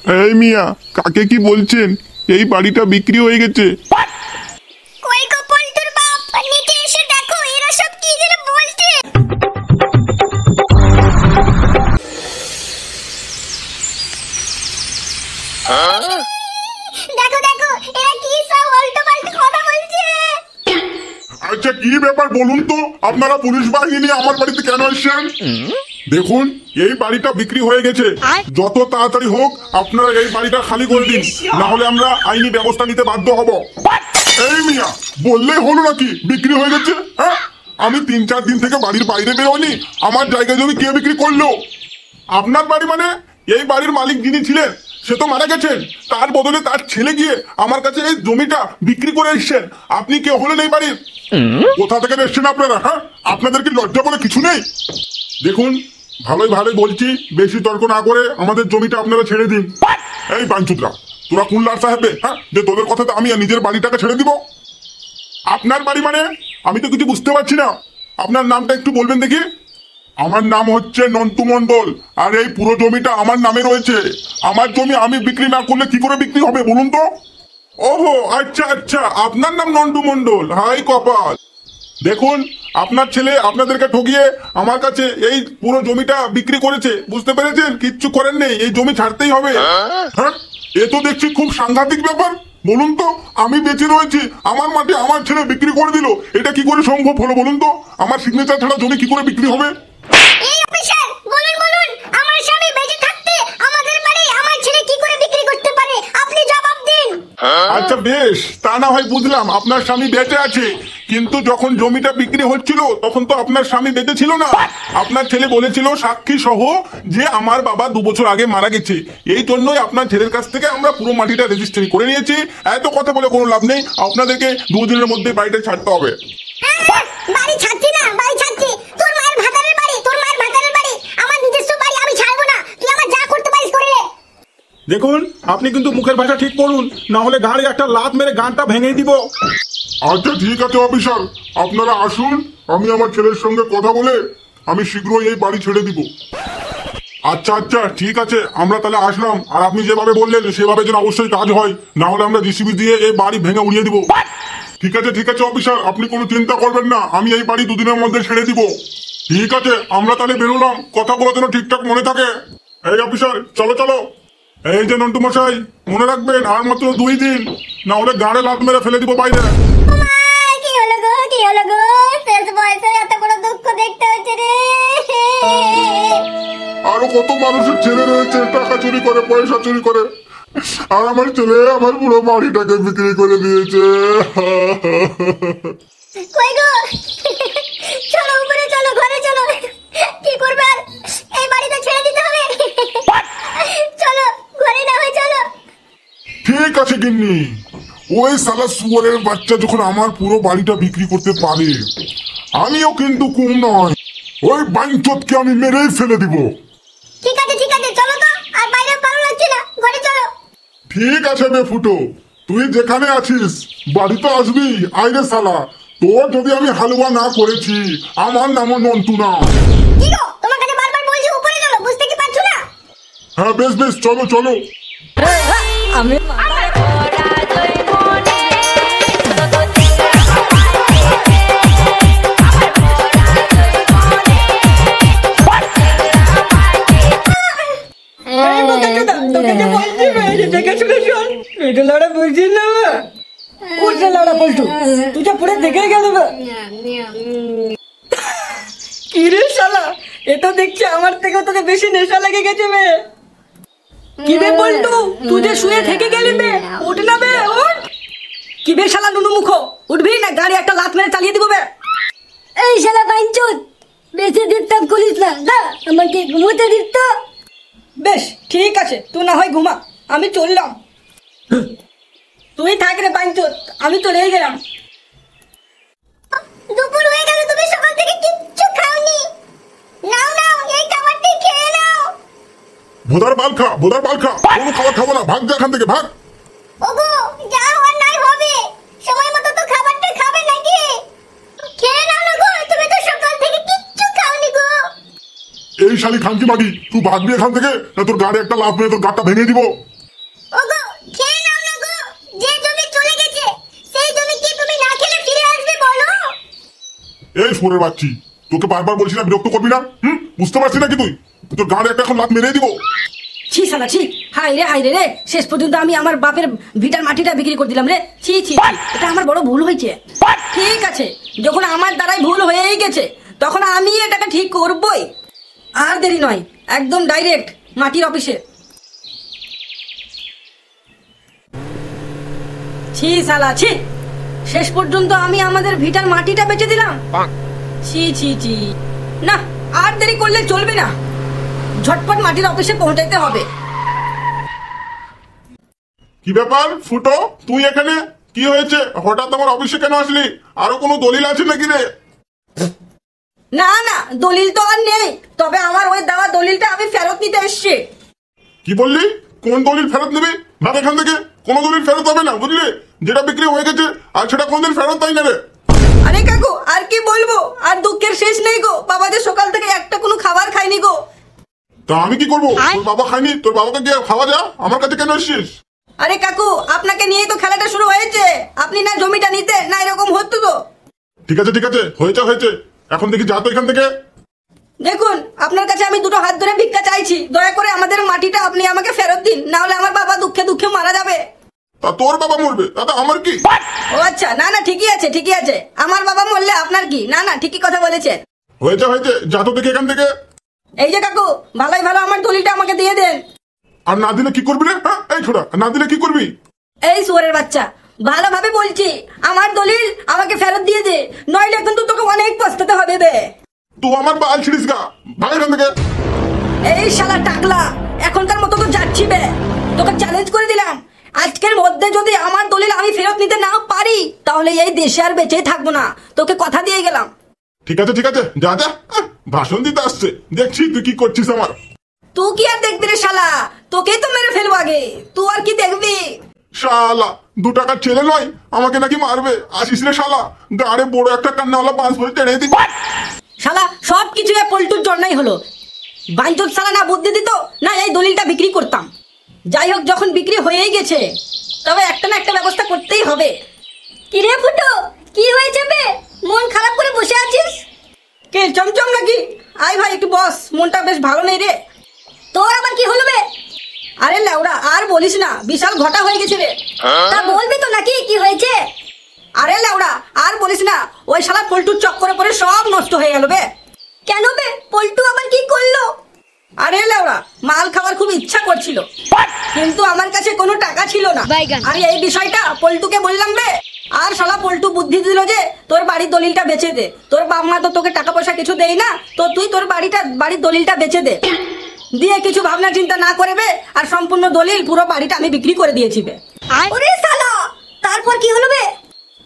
এই মিয়া, কাকে কি বলছেন? এই বাড়িটা বিক্রি হয়ে গেছে। কই গো পল্টুর বাপ, নিচে এসে দেখো এরা সব কি যেন বলছে। দেখো দেখো এরা কি সব উল্টো পাল্টা কথা বলছে। আচ্ছা, কি ব্যাপার বলুন তো? আপনারা পুলিশ বাহিনী নিয়ে আমার বাড়িতে কেন এসেছেন? দেখুন, এই বাড়িটা বিক্রি হয়ে গেছে। যত তাড়াতাড়ি হোক আপনারা এই বাড়িটা খালি করে দিন, না হলে আমরা আইনি ব্যবস্থা নিতে বাধ্য হব। এই মিয়া, বললেই হলো নাকি বিক্রি হয়ে গেছে? হ্যাঁ, আমি 3-4 দিন থেকে বাড়ির বাইরে বেরোয়নি। আমার জায়গা জমি কে বিক্রি করলো? আপনার বাড়ি মানে? এই বাড়ির মালিক যিনি ছিলেন সে তো মারা গেছেন। তার বদলে তার ছেলে গিয়ে আমার কাছে এই জমিটা বিক্রি করে এসেছেন। আপনি কে হলেন এই বাড়ির? কোথা থেকে এসেছেন আপনারা? হ্যাঁ, আপনাদের কি লজ্জা বলে কিছু নেই? দেখুন, ভালোই ভালোই বলছি, বেশি তর্ক না করে আমাদের জমিটা আপনারা ছেড়ে দিন। এই বাঞ্চুদরা, তোরা কুল্লার সাহেবে, হ্যাঁ, যে তোদের কথাতে আমি নিজের বাড়িটাকে ছেড়ে দিব? আপনার বাড়ি মানে? আমি তো কিছু বুঝতে পারছি না। আপনার নামটা একটু বলবেন দেখি। আমার নাম হচ্ছে নন্টু মন্ডল, আর এই পুরো জমিটা আমার নামে রয়েছে। আমার জমি আমি বিক্রি না করলে কি করে বিক্রি হবে বলুন তো? ওহো, আচ্ছা আচ্ছা, আপনার নাম নন্টু মন্ডল। হাই কপাল। দেখুন, আপনার ছেলে আপনাদেরকে ঠকিয়ে আমার কাছে এই পুরো জমিটা বিক্রি করেছে, বুঝতে পেরেছেন? কিচ্ছু করেন নেই, এই জমি ছাড়তেই হবে। হ্যাঁ, এ তো দেখছি খুব সাংঘাতিক ব্যাপার। বলুন তো, আমি বেঁচে রয়েছি, আমার মাটি আমার ছেলে বিক্রি করে দিল, এটা কি করে সম্ভব হলো বলুন তো? আমার সিগনেচার ছাড়া জমি কি করে বিক্রি হবে? এই অফিসার, বলুন বলুন, আমার স্বামী বেঁচে থাকতে আমাদের বাড়ি আমার ছেলে কি করে বিক্রি করতে পারে? আপনি জবাব দিন। আচ্ছা বেশ, তা না হয় বুঝলাম আপনার স্বামী বেঁচে আছে, কিন্তু যখন জমিটা বিক্রি হচ্ছিল তখন তো আপনার স্বামী বেঁচে ছিল না। আপনার ছেলে বলেছিল সাক্ষী সহ যে আমার বাবা 2 বছর আগে মারা গেছে। এই জন্যই আপনার ছেলের কাছ থেকে আমরা পুরো মাটিটা রেজিস্ট্রি করে নিয়েছি। এত কথা বলে কোনো লাভ নেই, আপনাদেরকে 2 দিনের মধ্যে বাড়িটা ছাড়তে হবে। বাড়ি ছাড়ছি না, বাড়ি ছাড়ছি। তোর মায়ের ভাতারের বাড়ি, তোর মায়ের ভাতারের বাড়ি, আমার নিজস্ব বাড়ি আমি ছাড়বো না। তুই আমার যা করতে পারিস করে নে। দেখুন, আপনি কিন্তু মুখের ভাষা ঠিক করুন, না হলে গাড়ি একটা লাত মেরে গানটা ভেঙে দিব। আচ্ছা ঠিক আছে অফিসার, আপনারা আসুন, আমি আমার ছেলের সঙ্গে কথা বলে আমি শীঘ্রই এই বাড়ি ছেড়ে দিব। আচ্ছা আচ্ছা ঠিক আছে, আমরা তাহলে আসলাম। আর আপনি যেভাবে বললেন সেভাবে যেন অবশ্যই কাজ হয়, না হলে আমরা জিসিবি দিয়ে এই বাড়ি ভেঙে উড়িয়ে দিব। ঠিক আছে অফিসার, আপনি কোনো চিন্তা করবেন না, আমি এই বাড়ি 2 দিনের মধ্যে ছেড়ে দিব। ঠিক আছে, আমরা তাহলে বেরোলাম, কথাগুলো যেন ঠিকঠাক মনে থাকে। এই অফিসার, চলো চলো। এই যে নন্টু মশাই, মনে রাখবেন আর মাত্র 2 দিন, না হলে গাড়ে লাত মেরে ফেলে দিব বাইরে। কি হলো গো, কি হলো গো? শেষ বয়সে এত বড় দুঃখ দেখতে হচ্ছে রে। আরো কত মানুষের ছেলে রয়েছে টাকা চুরি করে, পয়সা চুরি করে, আর আমার ছেলে আমার পুরো বাড়িটাকে বিক্রি করে দিয়েছে। কই গো, চলো উপরে চলো, ঘরে চলো। কি করবে আর? এই বাড়িটা ছেড়ে দিতে হবে। চলো ঘরে, না হয় চলো। ঠিক আছে গিন্নি, ওই সালা শুয়ারের বাচ্চা যখন আমার পুরো বাড়িটা বিক্রি করতে পারে, আমিও কিন্তু কম নয়, ওই বাইঞ্চতকে আমি মেরেই ফেলে দিব। ঠিক আছে চলো তো, আর বাইরে ভালো লাগছে না, ঘরে চলো। ঠিক আছে বে ফুটো, তুই যেখানে আছিস বাড়ি তো আসবি। আইরে সালা, তোর যদি আমি হালুয়া না করেছি, আমার নামও নন্টু না। কি গো, তোমার কাছে বারবার বলছি উপরে চলো, বুঝতে কি পারছো না? হ্যাঁ বেশ বেশ, চলো চলো। আমি কি রে শালা, এটা দেখছি আমার থেকে তোকে বেশি নেশা লেগে গেছে বে। কি বে পল্টু, তুই যে শুয়ে থেকে গেলি বে, উঠ না বে, উঠ। কি বে শালা নুনু মুখো, উঠবি না গাড়ি একটা লাত মেরে চালিয়ে দিব বে। এই শালা বাইঞ্চুদ, বেশি ডিস্টার্ব করিস না, দা আমাকে ঘুমোতে দিস তো। বেশ ঠিক আছে, তুই না হয় ঘুমা, আমি চললাম। তুই থাক রে বাইঞ্চুদ, আমি চলে গেলাম। দুপুর হয়ে গেল, তুমি সকাল থেকে কিচ্ছু খাওনি। নাও নাও, এই খাবারটাই খেয়ে নাও। ভোদার বাল খা, ভোদার বাল খা, কোনো খাবার খাবো না, ভাগ যা এখান থেকে, ভাগ। ওগো, যা হওয়ার নাই হবে, সময় মতো তো খাবারটা খাবে নাকি? খেয়ে নাও না গো, তুমি তো সকাল থেকে কিচ্ছু খাওনি গো। এই শালি খানকি মাগি, তুই ভাগবি এখান থেকে, না তোর গাড়ি একটা লাফ মেরে তোর গাড়টা ভেঙে দিব। এই সুরের বাচ্চি, তোকে বারবার বলছি না বিরক্ত করবি না? বুঝতে পারছি নাকি তুই? তোর গাঁড়ে একটা এখন লাত মেরে দিব। ছি শালা ছি, হাই রে রে, শেষ পর্যন্ত আমি আমার বাপের ভিটার মাটিটা বিক্রি করে দিলাম রে। ছি ছি ছি, এটা আমার বড় ভুল হয়েছে। ঠিক আছে, যখন আমার দ্বারাই ভুল হয়েই গেছে তখন আমি এটাকে ঠিক করবই। আর দেরি নয়, একদম ডাইরেক্ট মাটির অফিসে। ছি শালা ছি, শেষ পর্যন্ত আমি আমাদের ভিটার মাটিটা বেচে দিলাম। ছি ছি ছি, না আর দেরি করলে চলবে না, ঝটপট মাটির অফিসে পৌঁছাইতে হবে। কি ব্যাপার ফুটো, তুই এখানে? কি হয়েছে? হঠাৎ আমার অফিসে কেন আসলি? আরো কোনো দলিল আছে নাকি রে? না না, দলিল তো আর নেই, তবে আমার ওই দেওয়া দলিলটা আমি ফেরত নিতে এসেছি। কি বললি? কোন দলিল ফেরত নিবি? ভাগ এখান থেকে। কোনো দলিল ফেরত হবে না, বুঝলি? যেটা বিক্রি হয়ে গেছে আর সেটা কোনদিন ফেরত তাই না রে। আরে কাকু, আর কি বলবো, আর দুঃখের শেষ নেই গো। বাবা যে সকাল থেকে একটা কোনো খাবার খায়নি গো। তা আমি কি করবো? তোর বাবা খায়নি, তোর বাবাকে গিয়ে খাওয়া যা। আমার কাছে কেন এসছিস? আরে কাকু, আপনাকে নিয়েই তো খেলাটা শুরু হয়েছে। আপনি না জমিটা নিতে, না এরকম হতো তো। ঠিক আছে ঠিক আছে, হয়েছে হয়েছে, এখন দেখি যা তো এখান থেকে। দেখুন, আপনার কাছে আমি দুটো হাত ধরে ভিক্ষা চাইছি, দয়া করে আমাদের মাটিটা আপনি আমাকে ফেরত দিন, না হলে আমার বাবা দুঃখে দুঃখে মারা যাবে। তা তোর বাবা মরবে, তাতে আমার কি? ও আচ্ছা, না না ঠিকই আছে ঠিকই আছে, আমার বাবা মরলে আপনার কি? না না ঠিকই কথা বলেছেন। হয়েছে হয়েছে, যা তো দেখি এখান থেকে। এই যে কাকু, ভালোই ভালো আমার দলিলটা আমাকে দিয়ে দেন। আর না দিলে কি করবি রে? হ্যাঁ এই ছোড়া, না দিলে কি করবি? এই শুয়োরের বাচ্চা, ভালোভাবে বলছি, আমার দলিল আমাকে ফেরত দিয়ে দে, নইলে কিন্তু তোকে অনেক পস্তাতে হবে বে। তুই আমার বাল ছিড়িস গা, ভাগ এখান থেকে। এই শালা টাকলা, এখনকার মতো তো যাচ্ছি বে, তোকে চ্যালেঞ্জ করে দিলাম, আজকের মধ্যে যদি আমার দলিল আমি ফেরত নিতে না পারি তাহলে এই দেশে আর বেঁচেই থাকবো না, তোকে কথা দিয়ে গেলাম। ঠিক আছে ঠিক আছে, যা যা। ভাষণ দিতে আসছে, দেখছি তুই কি করছিস আমার। তুই কি আর দেখবি রে শালা, তোকেই তো মেরে ফেলবো আগে, তুই আর কি দেখবি? শালা 2 টাকার ছেলে নয়, আমাকে নাকি মারবে? আসিস রে শালা, গাড়ে বড় একটা কান্নাওয়ালা বাঁশ ভরে টেনে দিবি। শালা সব কিছু পল্টুর জন্যই হলো, বাইঞ্চোদ শালা না বুদ্ধি দিত না এই দলিলটা বিক্রি করতাম। যাই হোক, যখন বিক্রি হয়েই গেছে তবে একটা না একটা ব্যবস্থা করতেই হবে। কিরে ফুটো, কি হয়েছে বে? মন খারাপ করে বসে আছিস? কে চমচম নাকি? আয় ভাই একটু বস, মনটা বেশ ভালো নেই রে। তোর আবার কি হলো বে? আরে লেওড়া আর বলিস না, বিশাল ঘটা হয়ে গেছে রে। তা বলবি তো নাকি কি হয়েছে? আরে লেওড়া আর বলিস না, ওই শালা পল্টুর চক্করে পরে সব নষ্ট হয়ে গেল বে। কেন বে, পল্টু আবার কি করলো? আরে লেওড়া, মাল খাওয়ার খুব ইচ্ছা করছিল, কিন্তু আমার কাছে কোনো টাকা ছিল না। আর এই বিষয়টা পল্টুকে বললাম বে, আর শালা পল্টু বুদ্ধি দিল যে তোর বাড়ির দলিলটা বেচে দে, তোর বাপ মা তো তোকে টাকা পয়সা কিছু দেই না, তো তুই তোর বাড়ির দলিলটা বেচে দে। দিয়ে কিছু ভাবনা চিন্তা না করবে আর সম্পূর্ণ দলিল পুরো বাড়িটা আমি বিক্রি করে দিয়েছি বে। ওরে শালা, তারপর কি হলো বে?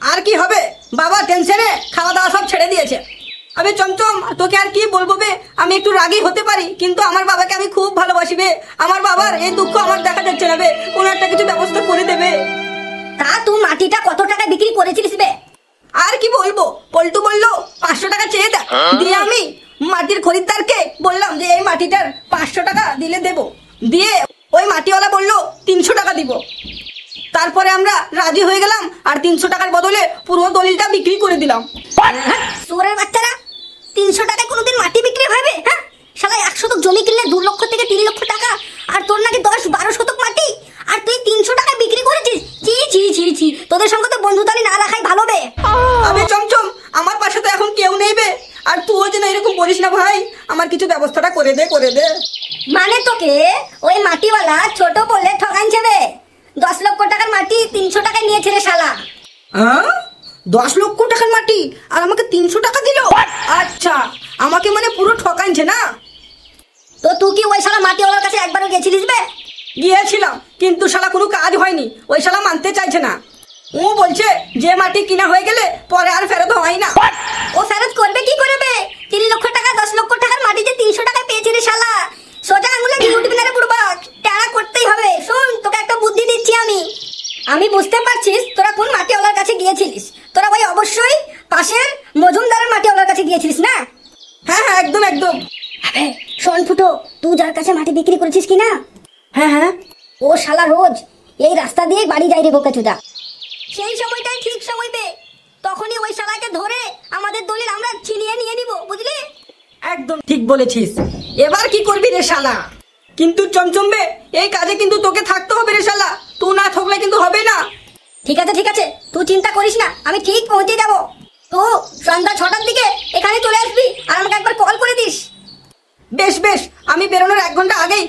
আর কি হবে, বাবা টেনশনে খাওয়া দাওয়া সব ছেড়ে দিয়েছে। আবে চমচম, তোকে আর কি বলবো বে, আমি একটু রাগী হতে পারি, কিন্তু আমার বাবাকে আমি খুব ভালোবাসি বে। আমার বাবার এই দুঃখ আমার দেখা যাচ্ছে না বে, কোনো একটা কিছু ব্যবস্থা করে দেবে। তা তুই মাটিটা কত টাকা বিক্রি করেছিলিস বে? আর কি বলবো, পল্টু বললো 500 টাকা চেয়ে দেখ, দিয়ে আমি মাটির খরিদ্দারকে বললাম যে এই মাটিটার 500 টাকা দিলে দেবো, দিয়ে ওই মাটিওয়ালা বললো 300 টাকা দিব। তারপরে আমরা রাজি হয়ে গেলাম আর 300 টাকার বদলে পুরো দলিলটা বিক্রি করে দিলাম। সুরের বাচ্চারা, 300 টাকায় কোনোদিন মাটি বিক্রি হবে? হ্যাঁ শালা, 1 শতক জমি কিনলে 2 লক্ষ থেকে 3 লক্ষ টাকা, আর তোর নাকি 10-12 শতক মাটি, আর তুই 300 টাকা বিক্রি করেছিস? ছি ছি ছি ছি, তোদের সঙ্গে তো বন্ধুতালি না রাখাই ভালো বে। আবে চমচম, আমার পাশে তো এখন কেউ নেই বে, আর তুইও যেন এরকম বলিস না ভাই, আমার কিছু ব্যবস্থাটা করে দে করে দে। মানে তোকে ওই মাটিওয়ালা ছোট বলে ঠকাইছে বে? 10 লক্ষ টাকার মাটি 300 টাকায় নিয়েছে রে শালা। 10 লক্ষ টাকার মাটি আর আমাকে 300 টাকা দিল? আচ্ছা, আমাকে মানে পুরো ঠকাইছে না? তো তুই কি ওই শালা মাটিওয়ালার কাছে একবারও গেছিলিস বে? গিয়েছিলাম, কিন্তু শালা কোনো কাজ হয়নি, ওই শালা মানতে চাইছে না। ও বলছে যে মাটি কিনা হয়ে গেলে পরে আর ফেরত হয় না। ও ফেরত করবে কি করে বে? 3 লক্ষ টাকা 10 লক্ষ টাকার মাটি যে 300 টাকায় পেয়েছে রে শালা, সোজা আঙুলে দিয়ে উঠবি না রে বুড়বাক, টাকা করতেই হবে। শোন, তোকে একটা বুদ্ধি দিচ্ছি আমি বুঝতে পারছিস তোরা কোন মাটিওয়ালার কাছে গিয়েছিলিস। তোরা ওই অবশ্যই পাশের মজুমদারের মাটিওয়ালার কাছে গিয়েছিলিস না? হ্যাঁ হ্যাঁ, একদম একদম। শোন ফুটো, তুই যার কাছে মাটি বিক্রি করেছিস কি না, হ্যাঁ হ্যাঁ, ও শালা রোজ এই রাস্তা দিয়ে বাড়ি যায় রে বোকাচোদা। সেই সময়টাই ঠিক সময় বে, তখনই ওই শালাকে ধরে আমাদের দলিল আমরা ছিনিয়ে নিয়ে নিব, বুঝলি? একদম ঠিক বলেছিস। এবার কি করবি রে শালা? কিন্তু চমচমবে, এই কাজে কিন্তু তোকে থাকতে হবে রে শালা। তুই না থাকলে কিন্তু হবে না। ঠিক আছে ঠিক আছে, তুই চিন্তা করিস না, আমি ঠিক পৌঁছে যাব। তো সন্ধ্যা 6টার দিকে এখানে চলে আসবি আর আমাকে একবার কল করে দিস। বেশ বেশ, আমি বেরোনোর 1 ঘন্টা আগেই